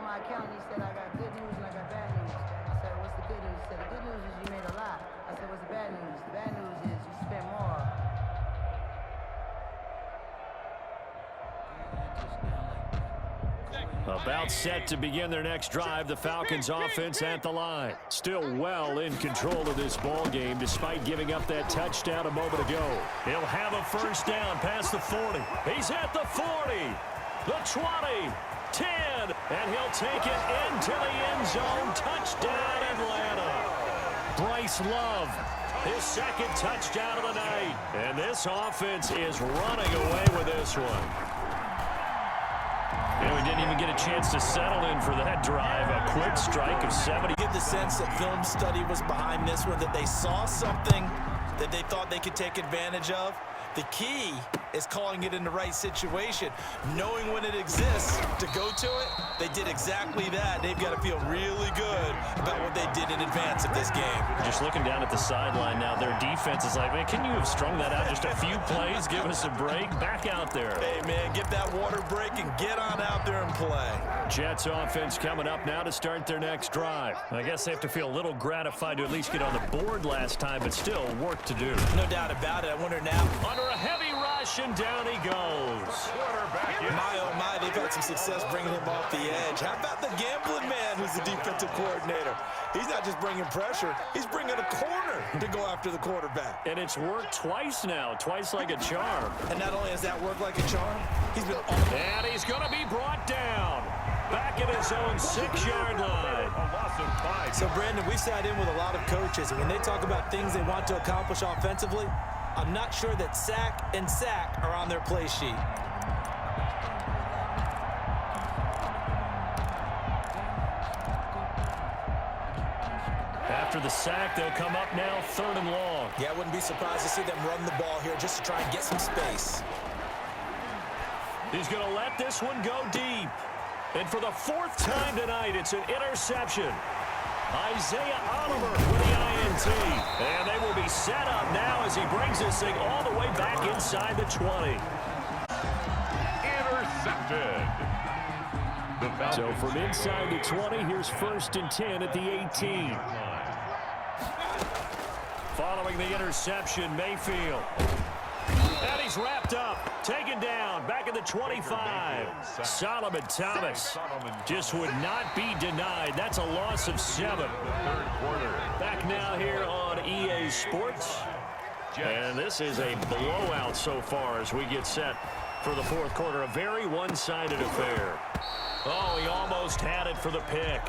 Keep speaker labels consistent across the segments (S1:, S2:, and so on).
S1: my account and he said, I got good news and I got bad news. I said, what's the good news? He said, the good news is you made a lot. I said, what's the bad news? The bad news is you spent more.
S2: About set to begin their next drive, the Falcons offense at the line. Still well in control of this ball game despite giving up that touchdown a moment ago. He'll have a first down past the 40. He's at the 40, the 20, 10, and he'll take it into the end zone. Touchdown, Atlanta. Bryce Love, his second touchdown of the night. And this offense is running away with this one. And we didn't even get a chance to settle in for that drive. A quick strike of 70.
S3: You get the sense that film study was behind this one, that they saw something that they thought they could take advantage of. The key is calling it in the right situation, knowing when it exists to go to it. They did exactly that. They've got to feel really good about what they did in advance of this game.
S2: Just looking down at the sideline now, their defense is like, man, can you have strung that out just a few plays? Give us a break. Back out there.
S3: Hey, man, get that water break and get on out there and play.
S2: Jets offense coming up now to start their next drive. I guess they have to feel a little gratified to at least get on the board last time, but still work to do.
S3: No doubt about it. I wonder now.
S2: Under a heavy rush, and down he goes.
S3: My, oh my, they've had some success bringing him off the edge. How about the gambling man who's the defensive coordinator? He's not just bringing pressure, he's bringing a corner to go after the quarterback.
S2: And it's worked twice now, twice like a charm.
S3: And not only has that worked like a charm, he's been
S2: and he's going to be brought down. Back at his own 6-yard line.
S3: So, Brandon, we sat in with a lot of coaches, and when they talk about things they want to accomplish offensively, I'm not sure that sack and sack are on their play sheet.
S2: After the sack, they'll come up now 3rd and long.
S3: Yeah, I wouldn't be surprised to see them run the ball here just to try and get some space.
S2: He's going to let this one go deep. And for the 4th time tonight, it's an interception. Isaiah Oliver with the INT. And they will be set up now as he brings this thing all the way back inside the 20.
S4: Intercepted.
S2: So from inside the 20, here's 1st and 10 at the 18. Following the interception, Mayfield. And he's wrapped up, taken down, back at the 25. Solomon Thomas just would not be denied. That's a loss of 7. Back now here on EA Sports. And this is a blowout so far as we get set for the 4th quarter. A very one-sided affair. Oh, he almost had it for the pick.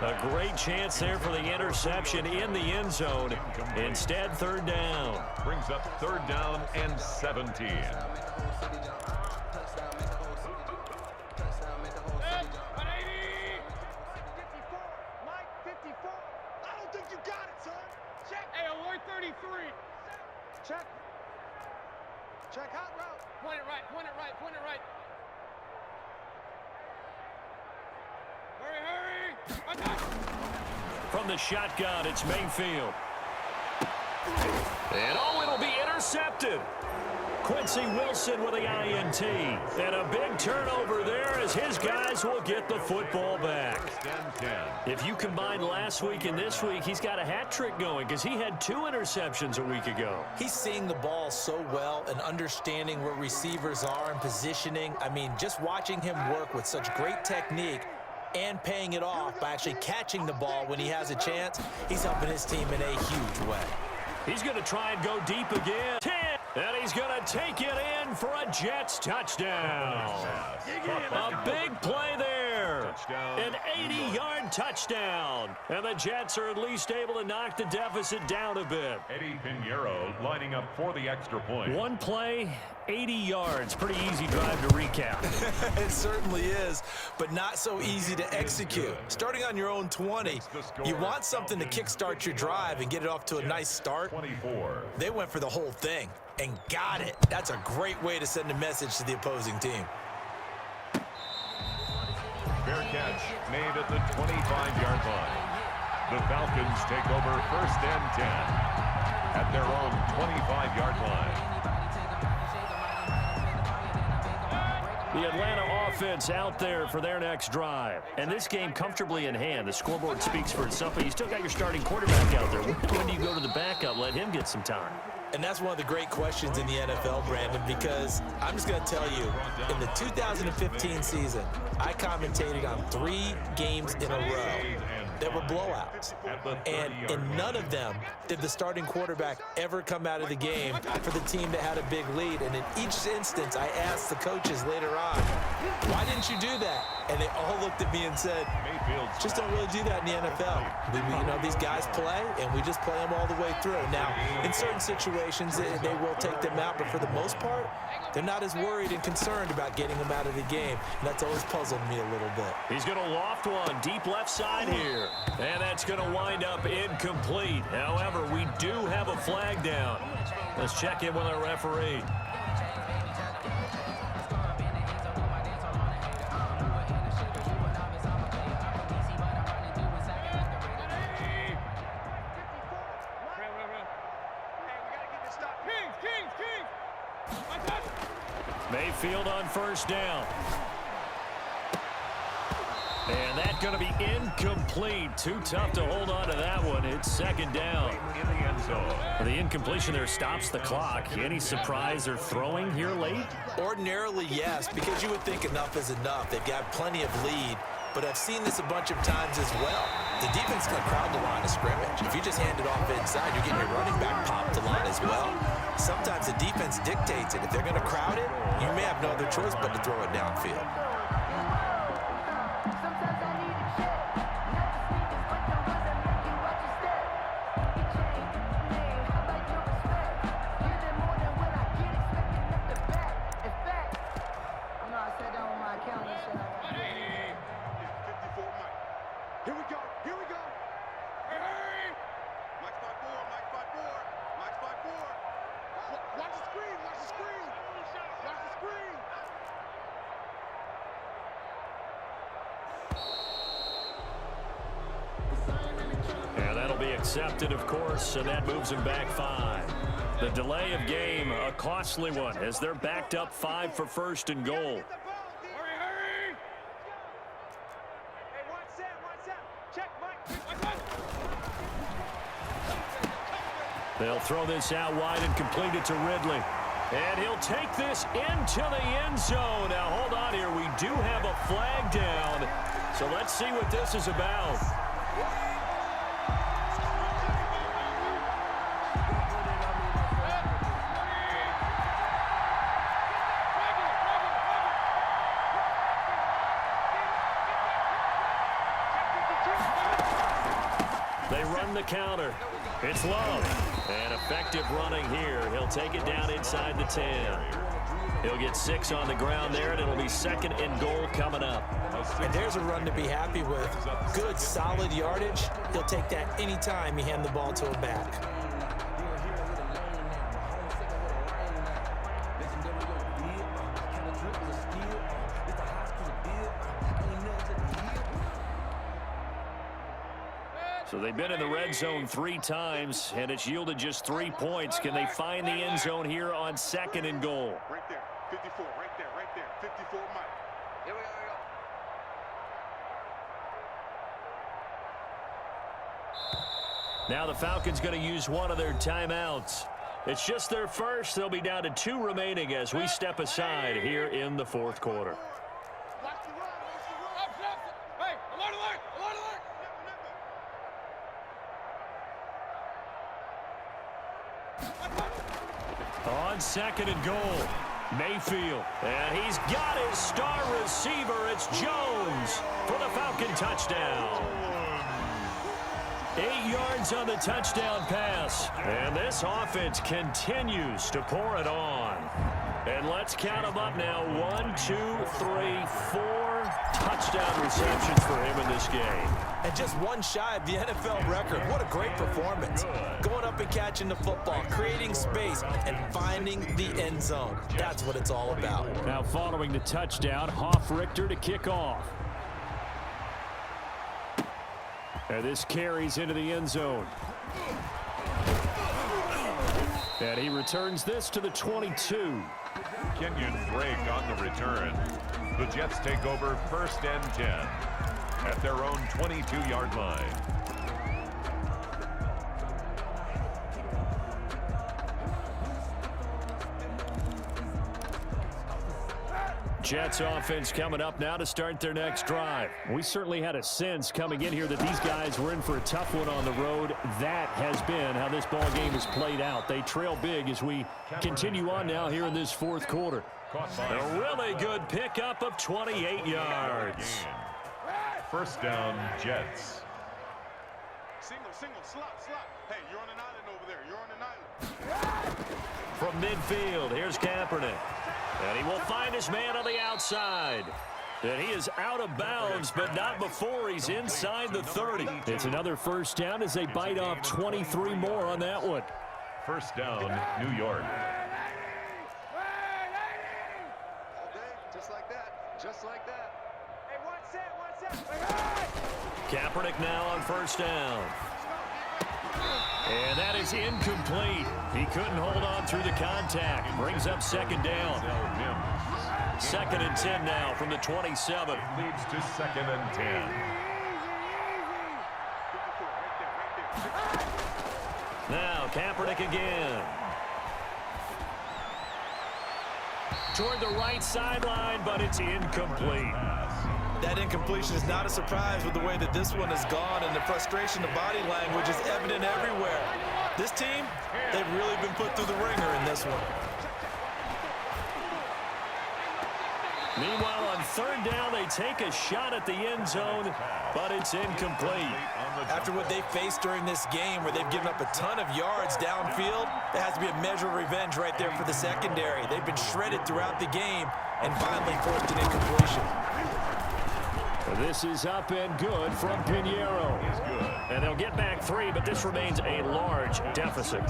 S2: A great chance there for the interception in the end zone. Instead, 3rd down.
S4: Brings up 3rd down and 17.
S5: Check hot route. Point it right, point it right, point it right. Hurry, hurry.
S2: From the shotgun, it's Mayfield. And oh, it'll be intercepted. Quincy Wilson with the INT. And a big turnover there as his guys will get the football back. If you combine last week and this week, he's got a hat trick going because he had 2 interceptions a week ago.
S3: He's seeing the ball so well and understanding where receivers are and positioning. I mean, just watching him work with such great technique and paying it off by actually catching the ball when he has a chance, he's helping his team in a huge way.
S2: He's going to try and go deep again. 10. And he's going to take it in for a Jets touchdown. A big play there. An 80-yard touchdown. And the Jets are at least able to knock the deficit down a bit.
S4: Eddie Pinheiro lining up for the extra point.
S2: One play, 80 yards. Pretty easy drive to recap.
S3: It certainly is, but not so easy to execute. Starting on your own 20, you want something to kickstart your drive and get it off to a nice start.
S4: 24.
S3: They went for the whole thing and got it. That's a great way to send a message to the opposing team.
S4: Fair catch made at the 25-yard line. The Falcons take over 1st and 10 at their own 25-yard line.
S2: The Atlanta offense out there for their next drive. And this game comfortably in hand. The scoreboard speaks for itself, but you still got your starting quarterback out there. When do you go to the backup, let him get some time?
S3: And that's one of the great questions in the NFL, Brandon, because I'm just going to tell you, in the 2015 season, I commentated on 3 games in a row that were blowouts. And in none of them did the starting quarterback ever come out of the game for the team that had a big lead. And in each instance, I asked the coaches later on, why didn't you do that? And they all looked at me and said, just don't really do that in the NFL. You know, these guys play, and we just play them all the way through. Now, in certain situations, they will take them out, but for the most part, they're not as worried and concerned about getting them out of the game. And that's always puzzled me a little bit.
S2: He's going to loft one deep left side here. And that's going to wind up incomplete. However, we do have a flag down. Let's check in with our referee. Mayfield on first down. And that's going to be incomplete. Too tough to hold on to that one. It's second down. The incompletion there stops the clock. Any surprise or throwing here late?
S3: Ordinarily, yes, because you would think enough is enough. They've got plenty of lead, but I've seen this a bunch of times as well. The defense can crowd the line of scrimmage. If you just hand it off inside, you're getting your running back popped the line as well. Sometimes the defense dictates it. If they're going to crowd it, you may have no other choice but to throw it downfield.
S2: Accepted, of course, and that moves him back 5. The delay of game, a costly one, as they're backed up 5 for first and goal. They'll throw this out wide and complete it to Ridley. And he'll take this into the end zone. Now, hold on here. We do have a flag down. So let's see what this is about. The counter. It's Love. And effective running here. He'll take it down inside the 10. He'll get 6 on the ground there, and it'll be second and goal coming up.
S3: And there's a run to be happy with. Good, solid yardage. He'll take that anytime you hand the ball to a back.
S2: So they've been in the red zone 3 times, and it's yielded just 3 points. Can they find the end zone here on second and goal?
S5: Right there, 54, right there, 54, Mike. Here we go.
S2: Now the Falcons going to use one of their timeouts. It's just their first. They'll be down to 2 remaining as we step aside here in the fourth quarter. On second and goal, Mayfield. And he's got his star receiver. It's Jones for the Falcon touchdown. 8 yards on the touchdown pass. And this offense continues to pour it on. And let's count them up now. 1, 2, 3, 4 touchdown receptions for him in this game.
S3: And just one shy of the NFL record. What a great performance. Going up and catching the football, creating space, and finding the end zone. That's what it's all about.
S2: Now following the touchdown, Hoff-Richter to kick off. And this carries into the end zone. And he returns this to the 22.
S4: Kenyon Drake on the return. The Jets take over 1st and 10 at their own 22-yard line.
S2: Jets offense coming up now to start their next drive. We certainly had a sense coming in here that these guys were in for a tough one on the road. That has been how this ball game has played out. They trail big as we continue on now here in this 4th quarter. A really good pickup of 28 yards.
S4: 1st down, Jets.
S5: Single, slot. Hey, you're on an island over there. You're on an island.
S2: From midfield, here's Kaepernick. And he will find his man on the outside. And he is out of bounds, but not before he's inside the 30. It's another 1st down as they bite off 23 more on that one.
S4: 1st down, New York.
S5: Just like that. Just like that. Hey, one set.
S2: Kaepernick now on 1st down. And that is incomplete. He couldn't hold on through the contact. Brings up 2nd down. 2nd and 10 now from the 27.
S4: Leads to 2nd and 10.
S2: Now Kaepernick again. Toward the right sideline, but it's incomplete.
S3: That incompletion is not a surprise with the way that this one has gone, and the frustration, the body language is evident everywhere. This team, they've really been put through the ringer in this one.
S2: Meanwhile, on 3rd down, they take a shot at the end zone, but it's incomplete.
S3: After what they faced during this game where they've given up a ton of yards downfield, there has to be a measure of revenge right there for the secondary. They've been shredded throughout the game and finally forced an incompletion.
S2: This is up and good from Pinheiro. And they'll get back 3, but this remains a large deficit.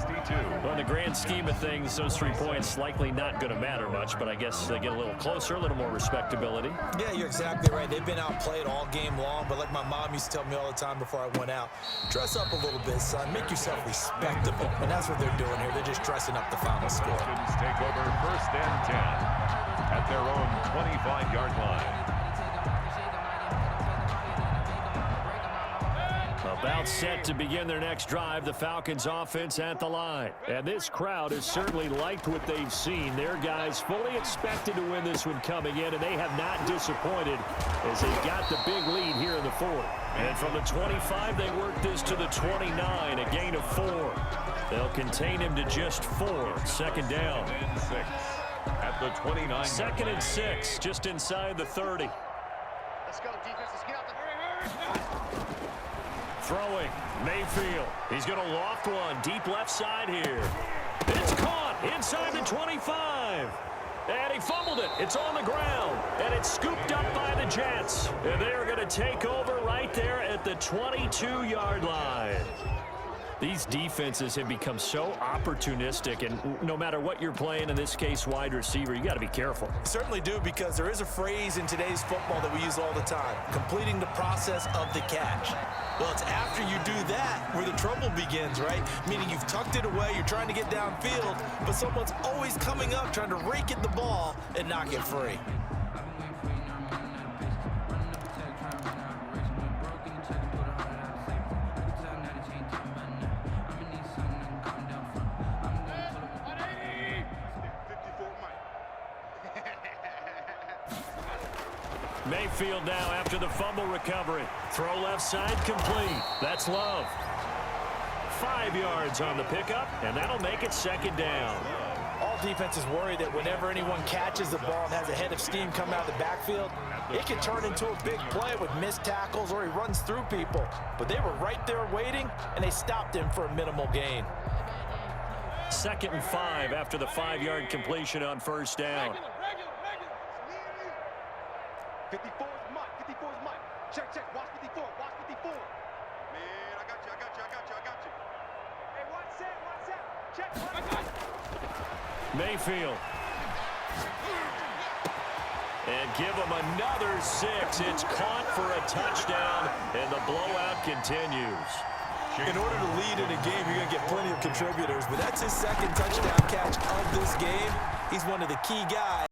S2: Well, in the grand scheme of things, those 3 points likely not going to matter much, but I guess they get a little closer, a little more respectability.
S3: Yeah, you're exactly right. They've been outplayed all game long, but like my mom used to tell me all the time before I went out, dress up a little bit, son. Make yourself respectable. And that's what they're doing here. They're just dressing up the final score.
S4: Falcons take over 1st and 10 at their own 25-yard line.
S2: About set to begin their next drive, the Falcons offense at the line. And this crowd has certainly liked what they've seen. Their guys fully expected to win this one coming in, and they have not disappointed as they've got the big lead here in the 4th. And from the 25, they work this to the 29, a gain of 4. They'll contain him to just 4. 2nd down.
S4: 6 at the 29.
S2: 2nd and 6, just inside the 30.
S5: Let's go, defense. Let's get out the...
S2: Throwing, Mayfield. He's going to loft one deep left side here. It's caught inside the 25. And he fumbled it. It's on the ground. And it's scooped up by the Jets. And they're going to take over right there at the 22-yard line. These defenses have become so opportunistic, and no matter what you're playing, in this case wide receiver, you got to be careful.
S3: Certainly do, because there is a phrase in today's football that we use all the time, completing the process of the catch. Well, it's after you do that where the trouble begins, right? Meaning you've tucked it away, you're trying to get downfield, but someone's always coming up trying to rake at the ball and knock it free.
S2: Mayfield now after the fumble recovery. Throw left side complete. That's Love. 5 yards on the pickup, and that'll make it 2nd down.
S3: All defenses worry that whenever anyone catches the ball and has a head of steam come out of the backfield, it can turn into a big play with missed tackles or he runs through people. But they were right there waiting, and they stopped him for a minimal gain.
S2: 2nd and 5 after the 5-yard completion on 1st down.
S5: 54 is Mike. 54 is Mike. Check. Watch 54. Watch 54. Man, I got you. Hey, one set. Check. I got you.
S2: Mayfield. And give him another 6. It's caught for a touchdown, and the blowout continues.
S3: In order to lead in a game, you're going to get plenty of contributors, but that's his 2nd touchdown catch of this game. He's one of the key guys.